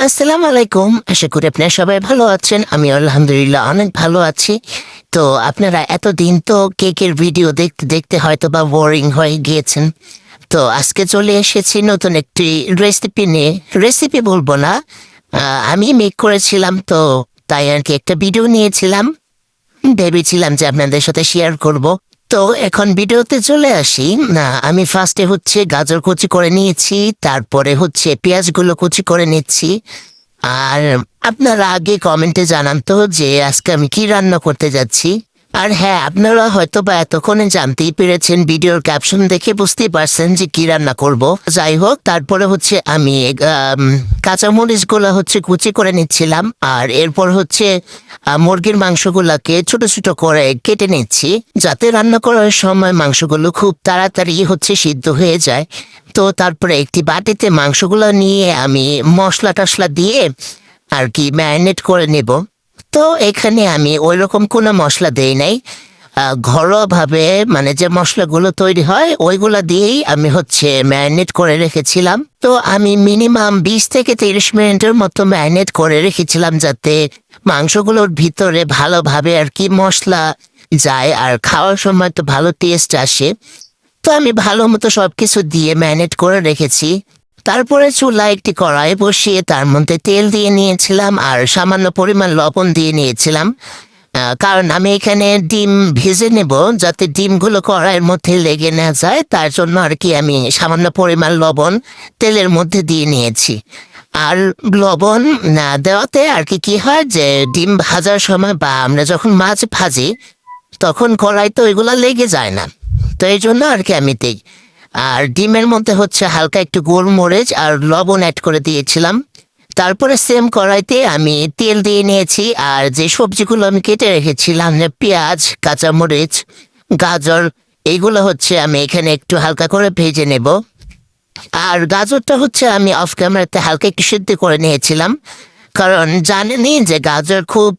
আসসালামু আলাইকুম। আশা করি আপনারা সবাই ভালো আছেন। আমি আলহামদুলিল্লাহ অনেক ভালো আছি। তো আপনারা এতদিন তো কেকের ভিডিও দেখতে দেখতে হয়তো বা বোরিং হয়ে গিয়েছেন। তো আজকে চলে এসেছি নতুন একটি রেসিপি নিয়ে। রেসিপি বলবো না, আমি মেক করেছিলাম তো, তাই আর কি একটা ভিডিও নিয়েছিলাম। ভেবেছিলাম যে আপনাদের সাথে শেয়ার করব। তো এখন ভিডিওতে চলে আসি। না, আমি ফার্স্টে হচ্ছে গাজর কুচি করে নিয়েছি, তারপরে হচ্ছে পেঁয়াজগুলো কুচি করে নিচ্ছি। আর আপনারা আগে কমেন্টে জানান তো যে আজকে আমি কি রান্না করতে যাচ্ছি। আর হ্যাঁ, আপনারা হয়তো বা এতক্ষণে জানতেই পেরেছেন, ভিডিওর ক্যাপশন দেখে বুঝতেই পারছেন যে কি রান্না করব। যাই হোক, তারপরে হচ্ছে আমি কাঁচামরিচগুলো হচ্ছে কুচি করে নিচ্ছিলাম, আর এরপর হচ্ছে মুরগির মাংসগুলোকে ছোট ছোট করে কেটে নিচ্ছি, যাতে রান্না করার সময় মাংসগুলো খুব তাড়াতাড়ি হচ্ছে সিদ্ধ হয়ে যায়। তো তারপরে একটি বাটিতে মাংসগুলো নিয়ে আমি মশলা টশলা দিয়ে আর কি ম্যারিনেট করে নেব। তো এখানে আমি ওইরকম কোনো মশলা দেই নাই। ঘরোয়াভাবে মানে যে মশলাগুলো তৈরি হয় ওইগুলো দিয়েই আমি হচ্ছে ম্যারিনেট করে রেখেছিলাম। তো আমি মিনিমাম 20 থেকে 30 মিনিটের মতো ম্যারিনেট করে রেখেছিলাম, যাতে মাংসগুলোর ভিতরে ভালোভাবে আর কি মশলা যায় আর খাওয়ার সময় তো ভালো টেস্ট আসে। তো আমি ভালো মতো সবকিছু দিয়ে ম্যারিনেট করে রেখেছি। তারপরে চুলায় একটি কড়াই বসিয়ে তার মধ্যে তেল দিয়ে নিয়েছিলাম আর সামান্য পরিমাণ লবণ দিয়ে নিয়েছিলাম। কারণ আমি এখানে ডিম ভেজে নেব, যাতে ডিমগুলো কড়াইয়ের মধ্যে লেগে না যায়, তার জন্য আর কি আমি সামান্য পরিমাণ লবণ তেলের মধ্যে দিয়ে নিয়েছি। আর লবণ না দেওয়াতে আর কি কি হয় যে ডিম ভাজার সময় বা আমরা যখন মাছ ভাজি তখন কড়াই তো এগুলো লেগে যায় না। তো এই জন্য আর কি আমি দিই। আর ডিমের মধ্যে হচ্ছে হালকা একটু গোলমরিচ আর লবণ অ্যাড করে দিয়েছিলাম। তারপরে সেম কড়াইতে আমি তেল দিয়ে নিয়েছি, আর যে সবজিগুলো আমি কেটে রেখেছিলাম, যে পেঁয়াজ, কাঁচামরিচ, গাজর, এইগুলো হচ্ছে আমি এখানে একটু হালকা করে ভেজে নেব। আর গাজরটা হচ্ছে আমি অফ ক্যামেরাতে হালকা একটু সিদ্ধ করে নিয়েছিলাম, কারণ জানেনই যে গাজর খুব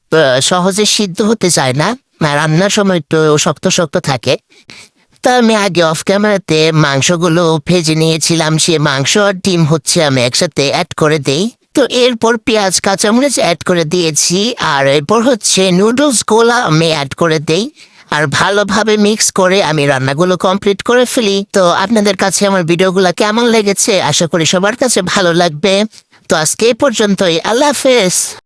সহজে সিদ্ধ হতে চায় না, আর রান্নার সময় একটু শক্ত শক্ত থাকে। তা আমি আগে অফ ক্যামেরাতে মাংসগুলো ভেজে নিয়েছিলাম, সে মাংস আর ডিম হচ্ছে আমি একসাথে অ্যাড করে দেই। তো এরপর পেঁয়াজ কাঁচামরিচ অ্যাড করে দিয়েছি, আর এরপর হচ্ছে নুডলসগুলো আমি অ্যাড করে দেই। আর ভালোভাবে মিক্স করে আমি রান্নাগুলো কমপ্লিট করে ফেলি। তো আপনাদের কাছে আমার ভিডিওগুলো কেমন লেগেছে? আশা করি সবার কাছে ভালো লাগবে। তো আজকে এই পর্যন্তই। আল্লাহ হাফেজ।